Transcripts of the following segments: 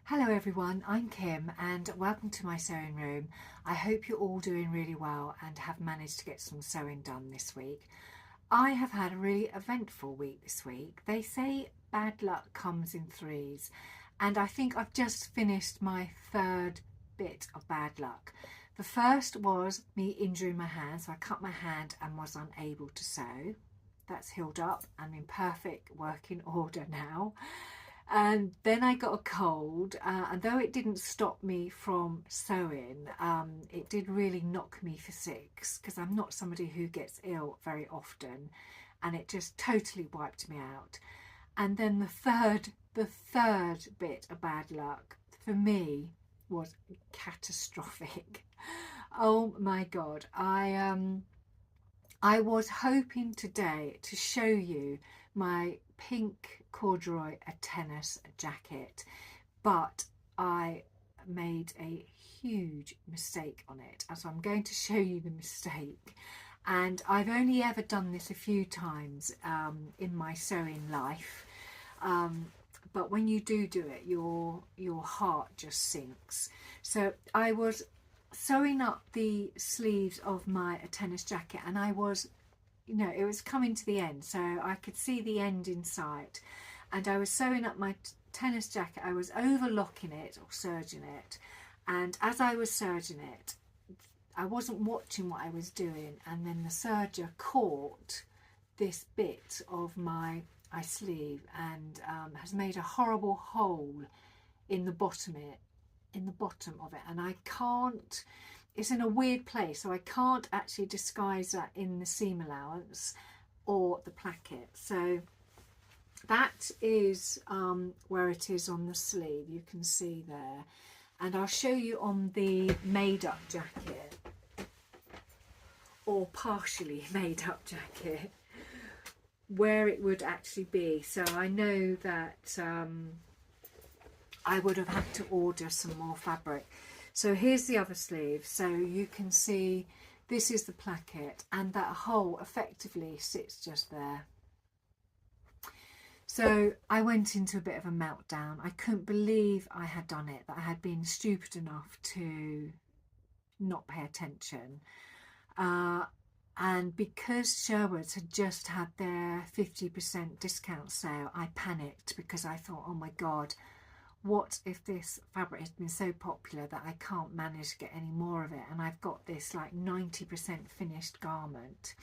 Hello everyone, I'm Kim and welcome to my sewing room. I hope you're all doing really well and have managed to get some sewing done this week. I have had a really eventful week this week. They say bad luck comes in threes, and I think I've just finished my third bit of bad luck. The first was me injuring my hand, so I cut my hand and was unable to sew. That's healed up. I'm in perfect working order now. And then I got a cold, and though it didn't stop me from sewing, it did really knock me for six because I'm not somebody who gets ill very often, and it just totally wiped me out. And then the third bit of bad luck for me was catastrophic. Oh my God, I was hoping today to show you my pink corduroy Atenas jacket, but I made a huge mistake on it. So I'm going to show you the mistake. And I've only ever done this a few times in my sewing life. But when you do it, your heart just sinks. So I was sewing up the sleeves of my tennis jacket, and I was, it was coming to the end, so I could see the end in sight, and I was sewing up my tennis jacket. I was overlocking it or serging it, and as I was serging it, I wasn't watching what I was doing, and then the serger caught this bit of my sleeve and has made a horrible hole in the bottom of it, and I can't, it's in a weird place, so I can't actually disguise that in the seam allowance or the placket. So that is where it is on the sleeve, you can see there. And I'll show you on the made up jacket, or partially made up jacket, where it would actually be. So I know that I would have had to order some more fabric. So here's the other sleeve, so you can see this is the placket, and that hole effectively sits just there. So I went into a bit of a meltdown. I couldn't believe I had done it, that I had been stupid enough to not pay attention. And because Sherwood's had just had their 50% discount sale, I panicked because I thought, oh my God, what if this fabric has been so popular that I can't manage to get any more of it, and I've got this like 90% finished garment.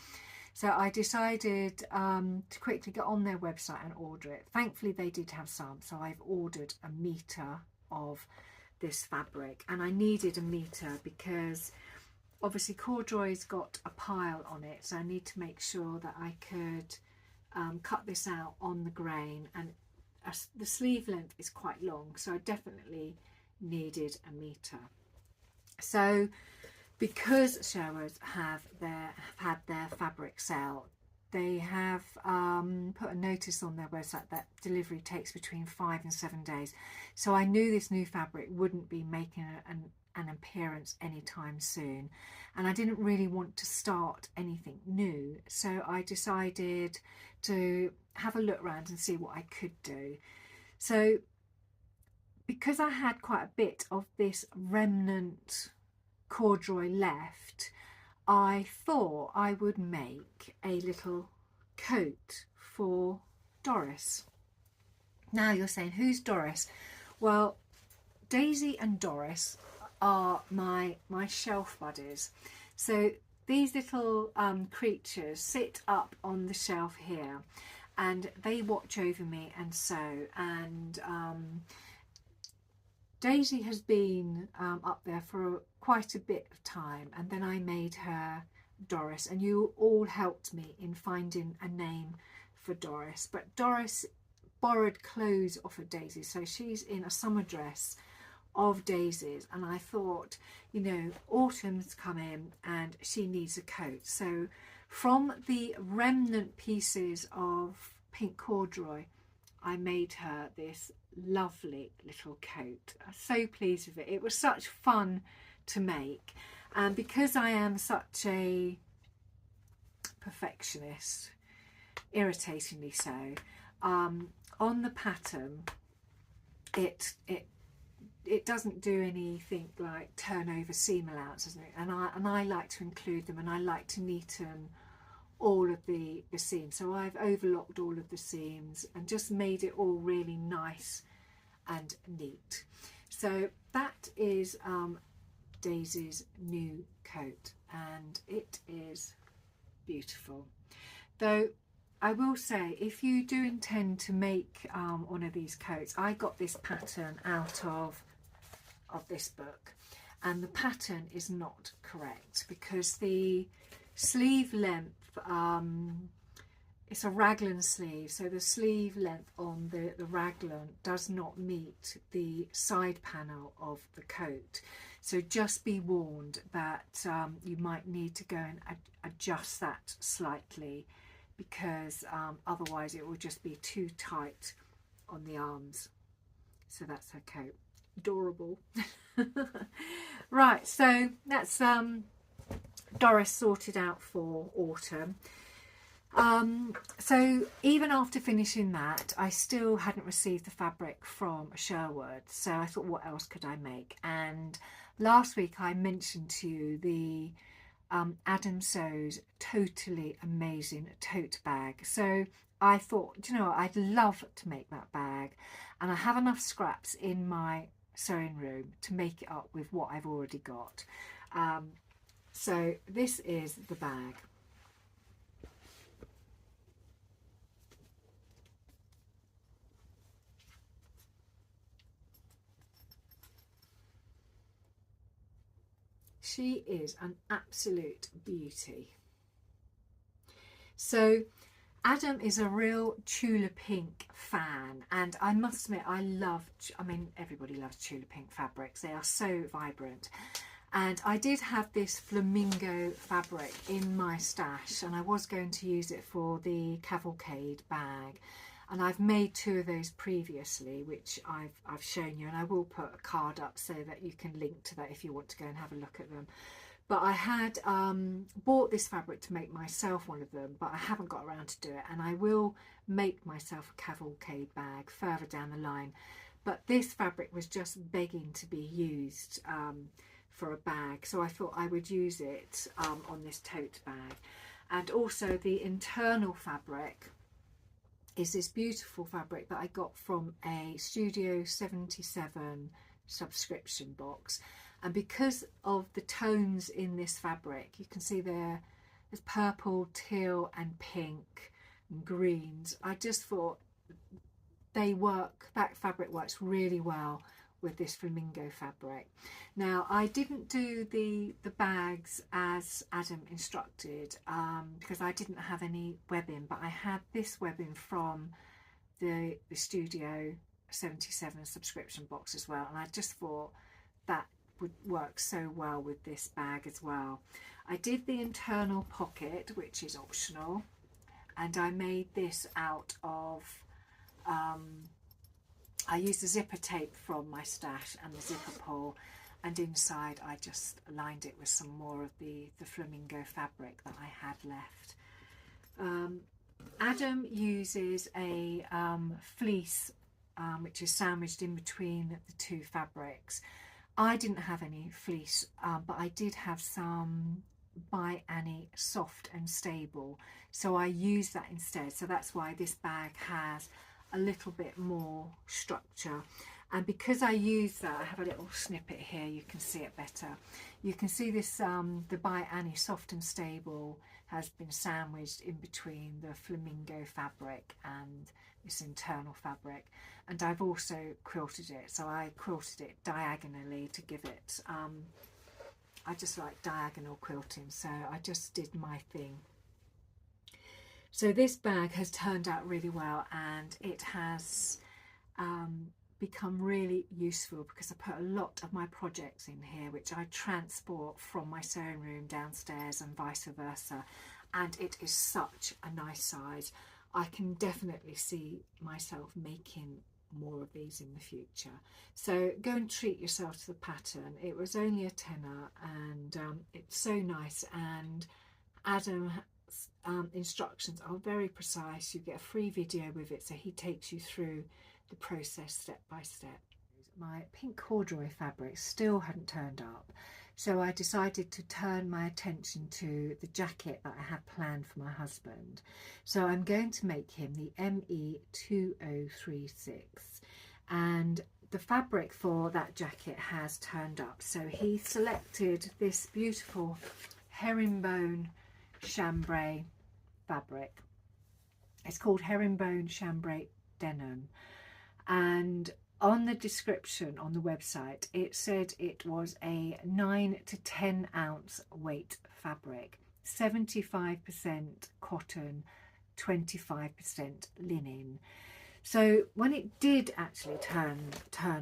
So I decided to quickly get on their website and order it. Thankfully they did have some, so I've ordered a metre of this fabric, and I needed a metre because obviously corduroy's got a pile on it, so I need to make sure that I could cut this out on the grain, and the sleeve length is quite long, so I definitely needed a metre. So because Sherwood have had their fabric sale, they have put a notice on their website that delivery takes between 5 and 7 days. So I knew this new fabric wouldn't be making an appearance anytime soon, and I didn't really want to start anything new, so I decided to have a look around and see what I could do. So because I had quite a bit of this remnant corduroy left, I thought I would make a little coat for Doris. Now you're saying, who's Doris? Well, Daisy and Doris are my shelf buddies. So these little creatures sit up on the shelf here, and they watch over me and sew. And Daisy has been up there for quite a bit of time, and then I made her Doris, and you all helped me in finding a name for Doris. But Doris borrowed clothes off of Daisy, so she's in a summer dress of Daisy's, and I thought, autumn's come in and she needs a coat. So from the remnant pieces of pink corduroy, I made her this lovely little coat. I'm so pleased with it. It was such fun to make, and because I am such a perfectionist, irritatingly so, on the pattern it it doesn't do anything like turnover seam allowances, and I like to include them, and I like to neaten all of the seams. So I've overlocked all of the seams and just made it all really nice and neat. So that is Daisy's new coat, and it is beautiful. Though I will say, if you do intend to make one of these coats, I got this pattern out of this book, and the pattern is not correct because the sleeve length, it's a raglan sleeve, so the sleeve length on the raglan does not meet the side panel of the coat. So just be warned that you might need to go and adjust that slightly, because otherwise it will just be too tight on the arms. So that's her coat. Adorable. Right, so that's Doris sorted out for autumn. So even after finishing that, I still hadn't received the fabric from Sherwood, so I thought, what else could I make? And last week I mentioned to you the Adam Sew's Totally amazing tote bag. So I thought, you know, I'd love to make that bag, and I have enough scraps in my sewing room to make it up with what I've already got. So this is the bag. She is an absolute beauty. So Adam is a real Tula Pink fan, and I must admit I mean everybody loves Tula Pink fabrics, they are so vibrant. And I did have this flamingo fabric in my stash, and I was going to use it for the cavalcade bag, and I've made 2 of those previously, which I've shown you, and I will put a card up so that you can link to that if you want to go and have a look at them. But I had bought this fabric to make myself one of them, but I haven't got around to do it, and I will make myself a cavalcade bag further down the line. But this fabric was just begging to be used for a bag, so I thought I would use it on this tote bag. And also the internal fabric is this beautiful fabric that I got from a Studio 77 subscription box, and because of the tones in this fabric, you can see there's purple, teal and pink and greens. I just thought that fabric works really well with this flamingo fabric. Now I didn't do the bags as Adam instructed because I didn't have any webbing, but I had this webbing from the Studio 77 subscription box as well, and I just thought that would work so well with this bag as well. I did the internal pocket, which is optional, and I made this out of I used the zipper tape from my stash and the zipper pull, and inside I just lined it with some more of the flamingo fabric that I had left. Adam uses a fleece which is sandwiched in between the 2 fabrics. I didn't have any fleece, but I did have some by Annie soft and stable, so I used that instead. So that's why this bag has a little bit more structure, and because I use that, I have a little snippet here, you can see it better. You can see this the by Annie soft and stable has been sandwiched in between the flamingo fabric and this internal fabric, and I've also quilted it, so I quilted it diagonally to give it I just like diagonal quilting, so I just did my thing. So this bag has turned out really well, and it has become really useful because I put a lot of my projects in here which I transport from my sewing room downstairs and vice versa, and it is such a nice size. I can definitely see myself making more of these in the future. So go and treat yourself to the pattern. It was only a tenner, and it's so nice, and Adam instructions are very precise. You get a free video with it, so he takes you through the process step by step. my pink corduroy fabric still hadn't turned up, so I decided to turn my attention to the jacket that I had planned for my husband. So I'm going to make him the ME2036, and the fabric for that jacket has turned up. So he selected this beautiful herringbone chambray fabric. It's called herringbone chambray denim, and on the description on the website it said it was a 9 to 10 ounce weight fabric, 75% cotton, 25% linen. So when it did actually turn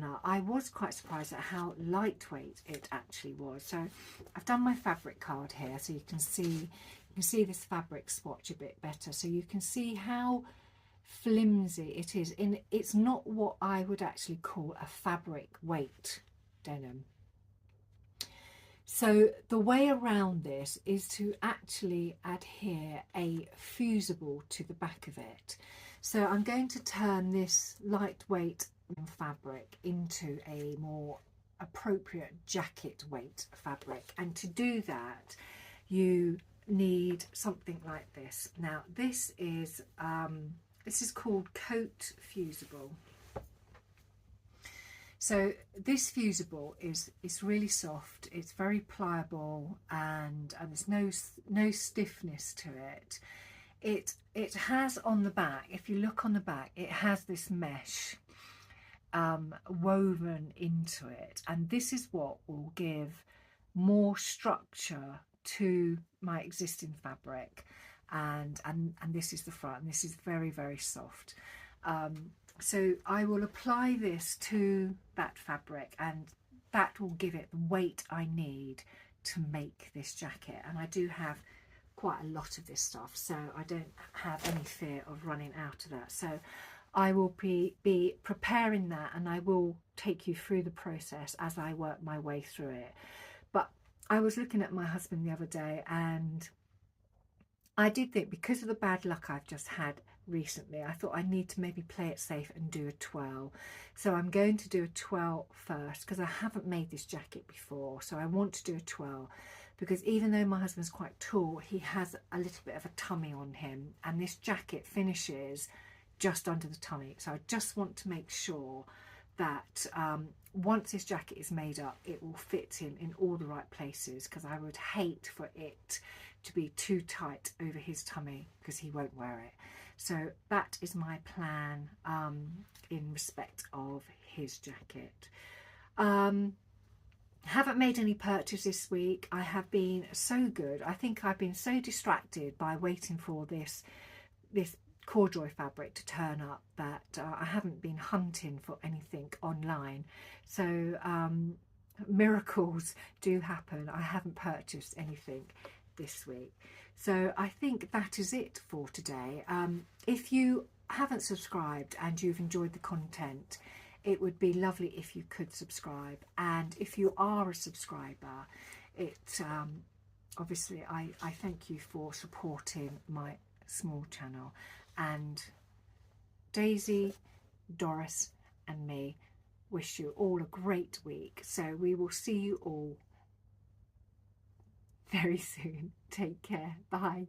up, I was quite surprised at how lightweight it actually was. So I've done my fabric card here so you can see this fabric swatch a bit better, so you can see how flimsy it is. It's not what I would actually call a fabric weight denim. So the way around this is to actually adhere a fusible to the back of it. So I'm going to turn this lightweight fabric into a more appropriate jacket weight fabric, and to do that you need something like this. Now this is called Coat Fusible. So this fusible is really soft, it's very pliable, and there's no stiffness to it. It has on the back, if you look on the back, it has this mesh woven into it, and this is what will give more structure to my existing fabric. And this is the front, and this is very, very soft. So I will apply this to that fabric, and that will give it the weight I need to make this jacket. And I do have quite a lot of this stuff, so I don't have any fear of running out of that. So I will be preparing that, and I will take you through the process as I work my way through it. But I was looking at my husband the other day, and I did think, because of the bad luck I've just had recently, I thought I need to maybe play it safe and do a twirl. So I'm going to do a twirl first, because I haven't made this jacket before. So I want to do a twirl, because even though my husband's quite tall, he has a little bit of a tummy on him, and this jacket finishes just under the tummy. So I just want to make sure that once this jacket is made up, it will fit him in all the right places, because I would hate for it to be too tight over his tummy, because he won't wear it. So that is my plan in respect of his jacket. Haven't made any purchase this week. I have been so good. I think I've been so distracted by waiting for this corduroy fabric to turn up that I haven't been hunting for anything online. So miracles do happen. I haven't purchased anything this week. So I think that is it for today. If you haven't subscribed and you've enjoyed the content, it would be lovely if you could subscribe. And if you are a subscriber, obviously I thank you for supporting my small channel. And Daisy, Doris and me wish you all a great week. So we will see you all very soon. Take care. Bye.